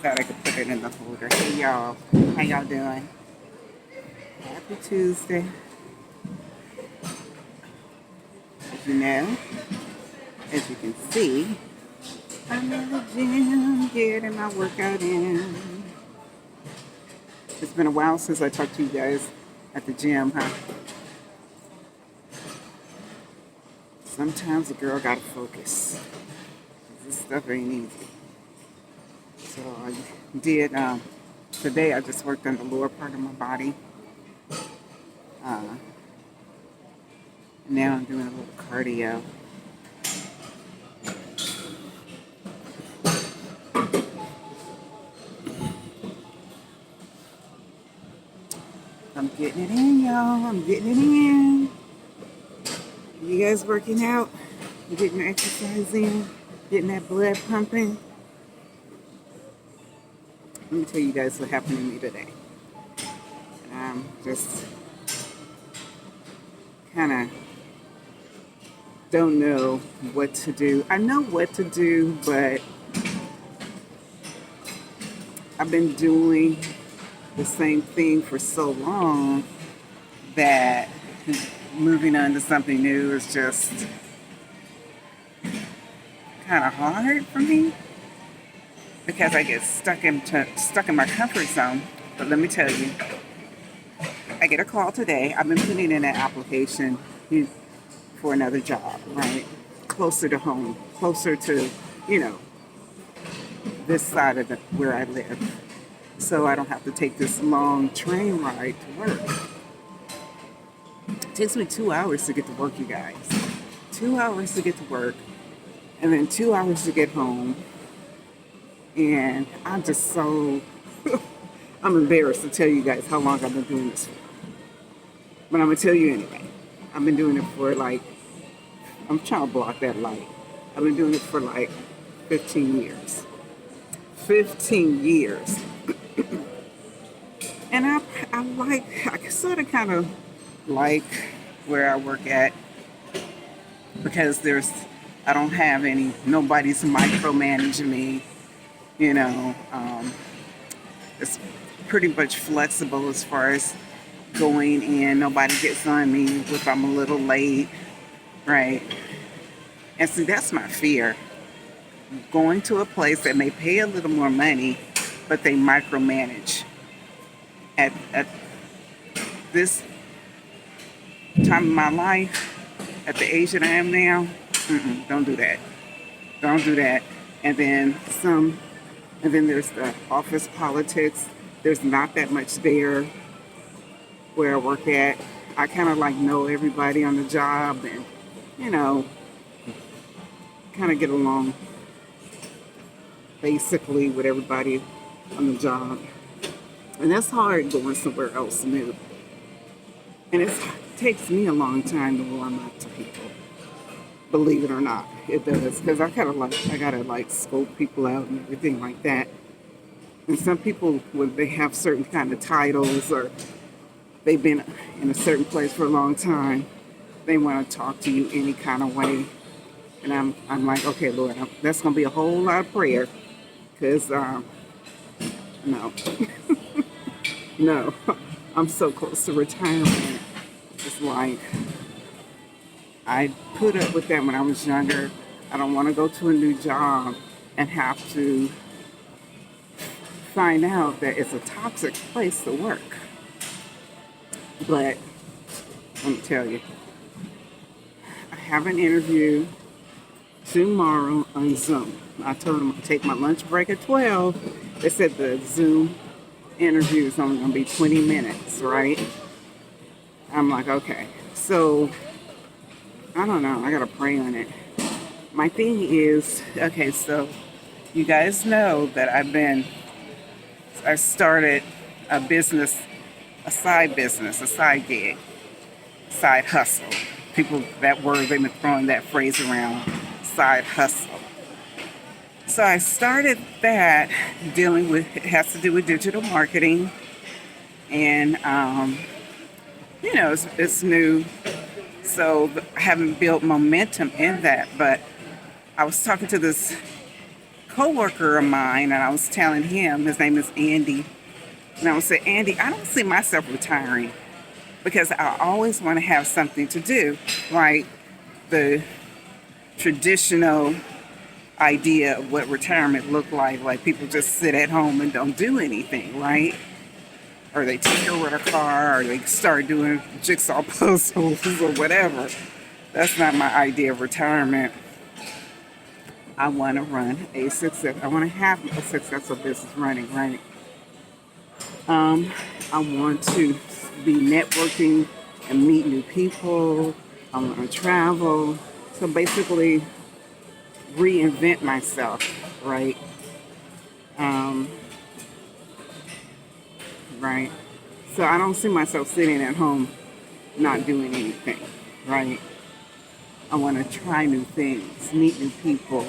thought I could put it in the holder. Hey y'all, how y'all doing? Happy Tuesday. As you know, as you can see, I'm in the gym getting my workout in. It's been a while since I talked to you guys at the gym, huh? Sometimes a girl gotta focus. This stuff ain't easy. So I did, today I just worked on the lower part of my body. Uh, Now I'm doing a little cardio. I'm getting it in, y'all. I'm getting it in. You guys working out? You getting your exercise in? Getting that blood pumping? Let me tell you guys what happened to me today. I'm just kind of don't know what to do. I know what to do, but I've been doing the same thing for so long that moving on to something new is just kind of hard for me because I get stuck in my comfort zone. But let me tell you, I get a call today. I've been putting in an application for another job, right? Closer to home, closer to, you know, this side of where I live. So I don't have to take this long train ride to work. It takes me 2 hours to get to work, you guys. 2 hours to get to work, and then 2 hours to get home. And I'm just so, I'm embarrassed to tell you guys how long I've been doing this for. But I'm going to tell you anyway. I've been doing it for like, I'm trying to block that light. I've been doing it for like 15 years. 15 years. And I sort of kind of like where I work at because I don't have nobody's micromanaging me, you know. It's pretty much flexible as far as going in. Nobody gets on me if I'm a little late, right? And see, that's my fear. Going to a place that may pay a little more money, but they micromanage. At this time of my life, at the age that I am now, don't do that. Don't do that. And then there's the office politics. There's not that much there where I work at. I kind of like know everybody on the job and, you know, kind of get along basically with everybody on the job. And that's hard going somewhere else new. And it takes me a long time to warm up to people. Believe it or not, it does. Because I gotta like scope people out and everything like that. And some people, when they have certain kind of titles or they've been in a certain place for a long time, they want to talk to you any kind of way. And I'm like, okay, Lord, that's going to be a whole lot of prayer. Because, no. No. I'm so close to retirement. It's like, I put up with that when I was younger. I don't want to go to a new job and have to find out that it's a toxic place to work. But let me tell you, I have an interview tomorrow on Zoom. I told them I'd take my lunch break at 12. They said the Zoom interview is only going to be 20 minutes, right? I'm like, okay. So, I don't know. I got to pray on it. My thing is, okay, so you guys know that I started a business, a side gig, side hustle. People, that word, they've been throwing that phrase around, side hustle. So I started that it has to do with digital marketing. And, it's new. So I haven't built momentum in that. But I was talking to this coworker of mine, and I was telling him, his name is Andy, and I was saying, Andy, I don't see myself retiring because I always want to have something to do, like the traditional idea of what retirement looked like people just sit at home and don't do anything, right? Or they tinker with a car, or they start doing jigsaw puzzles or whatever. That's not my idea of retirement. I want to run a success. I want to have a successful business running, right? I want to be networking and meet new people. I want to travel. So basically, reinvent myself, right? Um, right. So I don't see myself sitting at home not doing anything, right? I want to try new things, meet new people,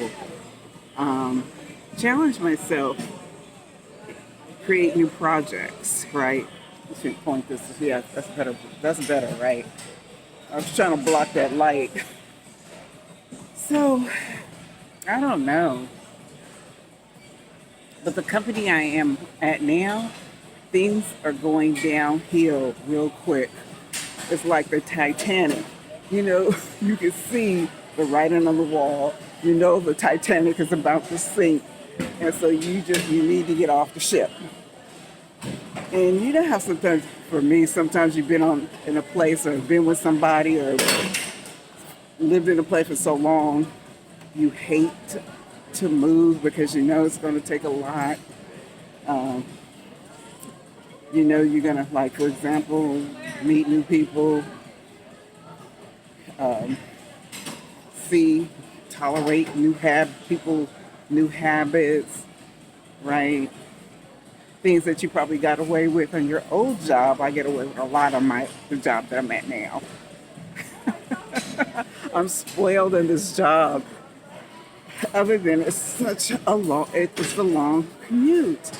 um, challenge myself, create new projects, right? You should point this. Yeah, that's better. That's better, right? I was trying to block that light. So I don't know, but the company I am at now, things are going downhill real quick. It's like the Titanic. You know, you can see the writing on the wall. You know the Titanic is about to sink, and so you need to get off the ship. And you know how sometimes, for me, sometimes you've been in a place or been with somebody or lived in a place for so long, you hate to move because you know it's going to take a lot. Um, you know you're going to, like, for example, meet new people, um, see, tolerate people, new habits, right? Things that you probably got away with on your old job. I get away with a lot on the job that I'm at now. I'm spoiled in this job. Other than it's a long commute.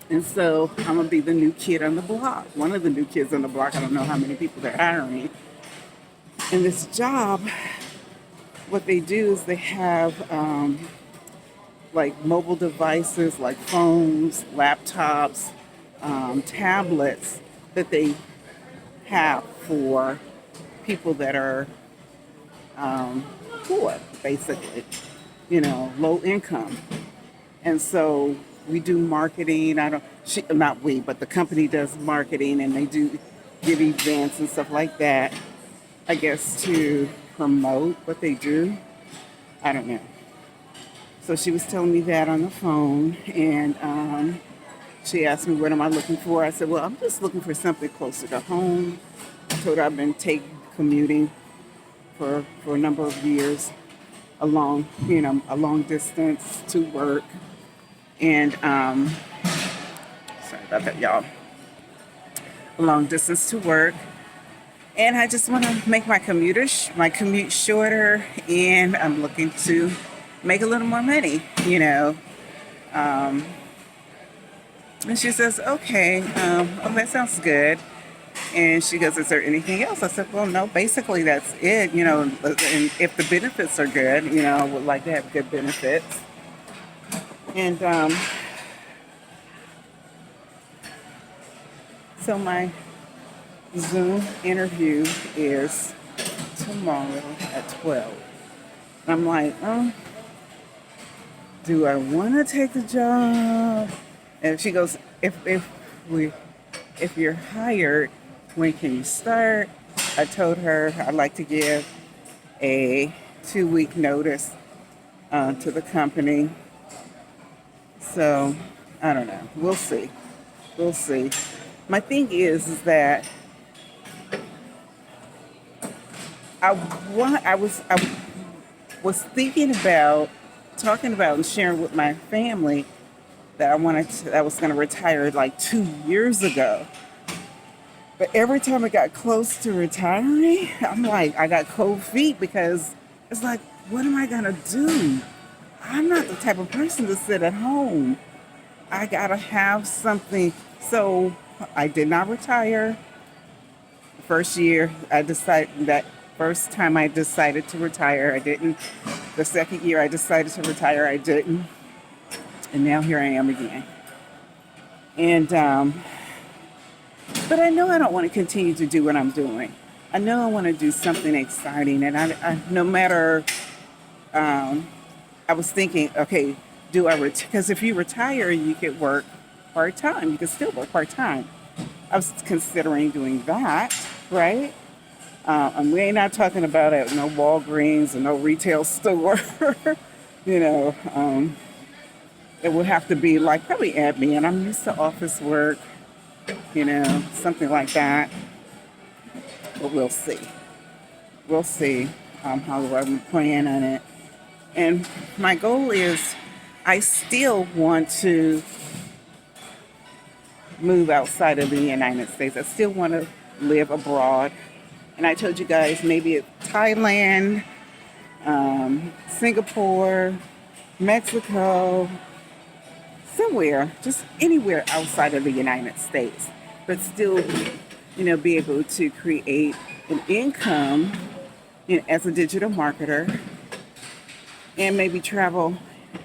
And so I'm gonna be the new kid on the block. One of the new kids on the block. I don't know how many people they're hiring. In this job, what they do is they have like mobile devices, like phones, laptops, tablets that they have for people that are poor, basically, low income. And so we do marketing. Not we, but the company does marketing, and they do give events and stuff like that, I guess, to promote what they do. I don't know. So she was telling me that on the phone, and she asked me, what am I looking for? I said, well, I'm just looking for something closer to home. I told her I've been commuting for a number of years, a long distance to work. And sorry about that, y'all. A long distance to work. And I just want to make my commute shorter, and I'm looking to make a little more money. Um, and she says, okay, that sounds good. And she goes, is there anything else? I said, well, no, basically that's it, and if the benefits are good, I would like to have good benefits. And so my Zoom interview is tomorrow at 12. I'm like, do I want to take the job? And she goes, if you're hired, when can you start? I told her I'd like to give a 2-week notice to the company. So I don't know. We'll see. We'll see. My thing is that I was thinking about talking about and sharing with my family that I was going to retire like 2 years ago. But every time I got close to retiring, I'm like, I got cold feet because it's like, what am I going to do? I'm not the type of person to sit at home. I got to have something. So I did not retire. First time I decided to retire, I didn't The second year I decided to retire, I didn't. And now here I am again. And, but I know I don't want to continue to do what I'm doing. I know I want to do something exciting. And no matter, I was thinking, okay, do I retire? Because if you retire, you could work part time. You can still work part time. I was considering doing that, right? And we ain't not talking about at no Walgreens or no retail store. you know, it would have to be like probably admin. I'm used to office work, something like that. But we'll see. We'll see how I'm playing on it. And my goal is I still want to move outside of the United States. I still want to live abroad. And I told you guys maybe Thailand, Singapore, Mexico, somewhere, just anywhere outside of the United States, but still, be able to create an income as a digital marketer and maybe travel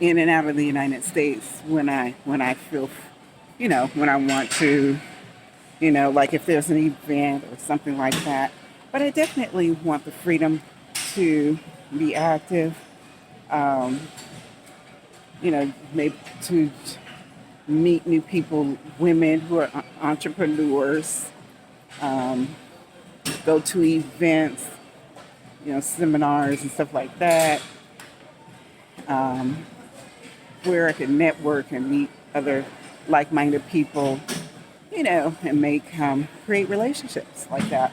in and out of the United States when I feel, when I want to, like if there's an event or something like that. But I definitely want the freedom to be active, maybe to meet new people, women who are entrepreneurs, go to events, seminars and stuff like that, where I can network and meet other like-minded people, and create relationships like that.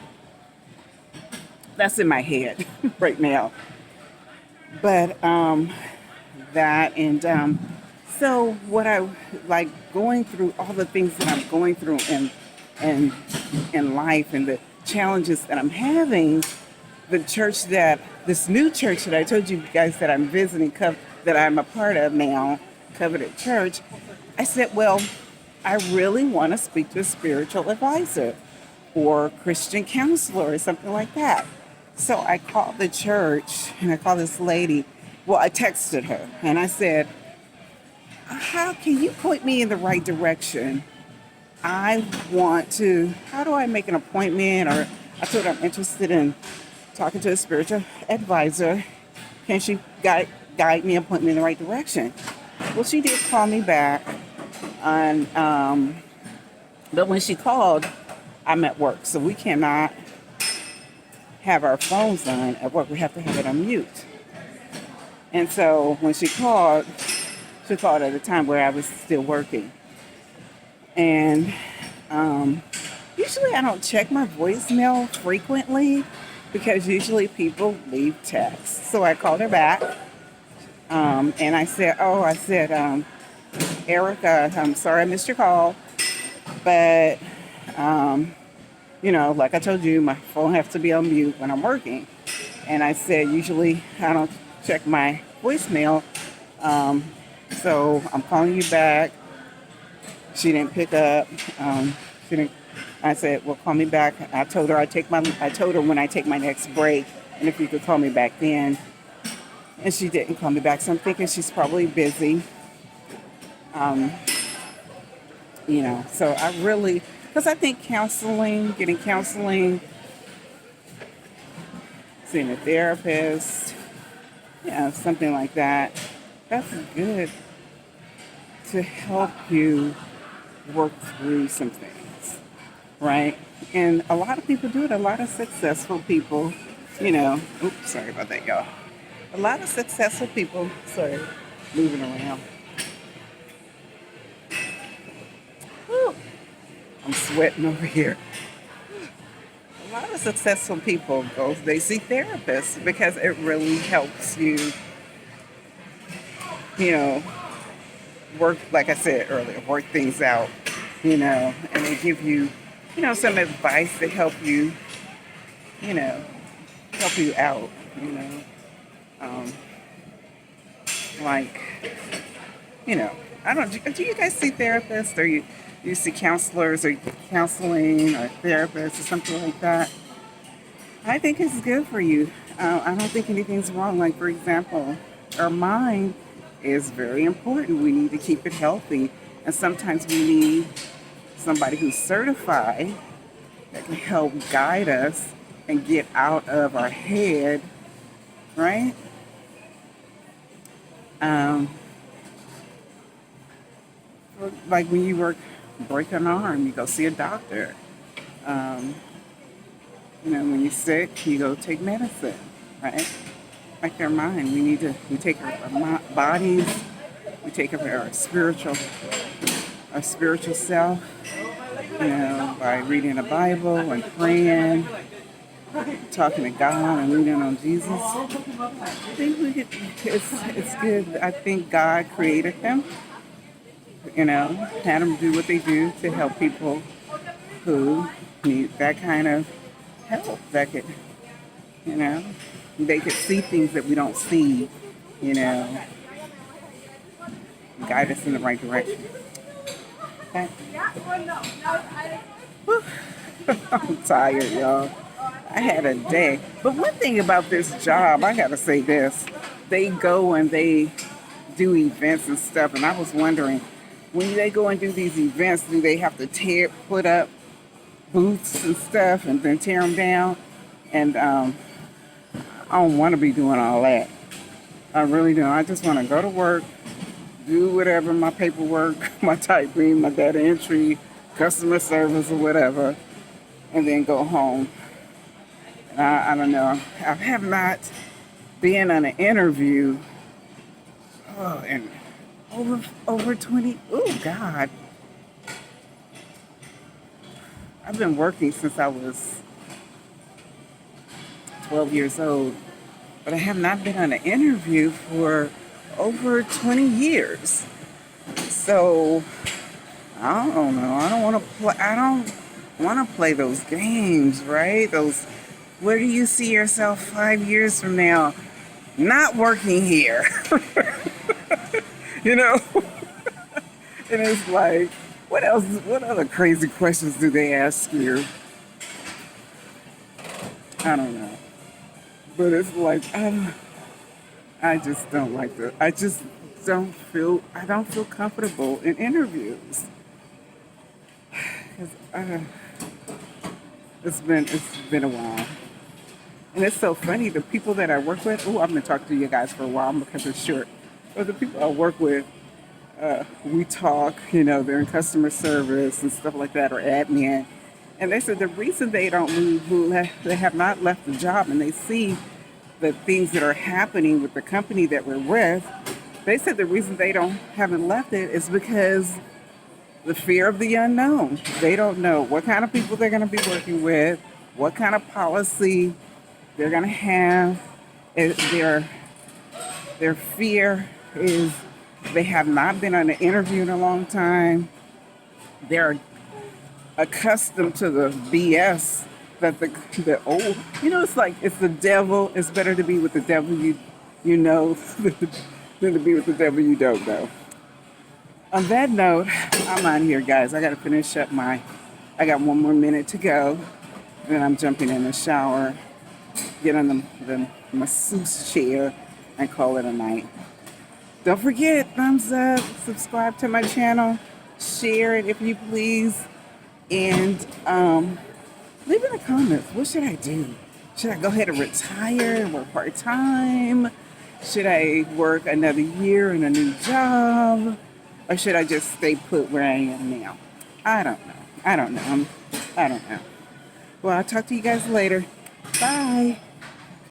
That's in my head right now. But that and so what I like going through all the things that I'm going through in life and the challenges that I'm having, this new church that I told you guys that I'm visiting, that I'm a part of now, Covenant Church, I said, well, I really want to speak to a spiritual advisor or Christian counselor or something like that. So I called the church and I called this lady. Well, I texted her and I said, how can you point me in the right direction? How do I make an appointment? Or I told her I'm interested in talking to a spiritual advisor. Can she guide me and point me in the right direction? Well, she did call me back. But when she called, I'm at work. So we cannot have our phones on at work. We have to have it on mute. And so when she called at a time where I was still working. And usually I don't check my voicemail frequently because usually people leave texts. So I called her back and I said, Erica, I'm sorry I missed your call, but like I told you, my phone has to be on mute when I'm working. And I said, usually I don't check my voicemail. So I'm calling you back. She didn't pick up. I said, well, call me back. I told her when I take my next break, and if you could call me back then. And she didn't call me back. So I'm thinking she's probably busy. So I really, because I think getting counseling, seeing a therapist, something like that, that's good to help you work through some things, right? And a lot of people do it. A lot of successful people, oops, sorry about that, y'all. A lot of successful people, moving around. Whew, I'm sweating over here. A lot of successful people they see therapists because it really helps you, work, like I said earlier, work things out, and they give you, some advice to help you out, like, I don't, do you guys see therapists or you see counselors or counseling or therapists or something like that? I think it's good for you. I don't think anything's wrong. Like, for example, our mind is very important. We need to keep it healthy. And sometimes we need somebody who's certified that can help guide us and get out of our head, right? Um, like when you break an arm, you go see a doctor. Um, when you're sick, you go take medicine, right? Like our mind, we take our bodies, we take care of our spiritual self, by reading the Bible and praying, talking to God and leaning on Jesus. I think it's good. I think God created them, had them do what they do to help people who need that kind of help. That could, you know, they could see things that we don't see, you know, guide us in the right direction. Okay. I'm tired, y'all. I had a day. But one thing about this job, I gotta say this. They go and they do events and stuff, and I was wondering, when they go and do these events, do they have to put up booths and stuff and then tear them down? And I don't want to be doing all that. I really don't. I just want to go to work, do whatever, my paperwork, my typing, my data entry, customer service or whatever, and then go home. I don't know. I have not been on an interview in over 20. Oh God. I've been working since I was 12 years old, but I have not been on an interview for over 20 years. So I don't know. I don't want to play those games, right? Where do you see yourself 5 years from now? Not working here. you know? And it's like, what else? What other crazy questions do they ask you? I don't know. But it's like, I just don't like that. I don't feel comfortable in interviews. 'Cause, it's been a while. And it's so funny, the people that I work with, I'm going to talk to you guys for a while because it's short. But the people I work with, we talk, they're in customer service and stuff like that, or admin. And they said the reason they don't move, they have not left the job and they see the things that are happening with the company that we're with, they said the reason they haven't left it is because the fear of the unknown. They don't know what kind of people they're going to be working with, what kind of policy they're going to have. Their fear is they have not been on an interview in a long time. They're accustomed to the BS that the old, it's like it's the devil. It's better to be with the devil you know than to be with the devil you don't know. On that note, I'm out here, guys. I got to finish up I got 1 more minute to go. Then I'm jumping in the shower, get on the masseuse chair, and call it a night. Don't forget, thumbs up, subscribe to my channel, share it if you please, and leave in the comments, what should I do? Should I go ahead and retire and work part-time? Should I work another year in a new job? Or should I just stay put where I am now? I don't know. I don't know. Well, I'll talk to you guys later. Bye.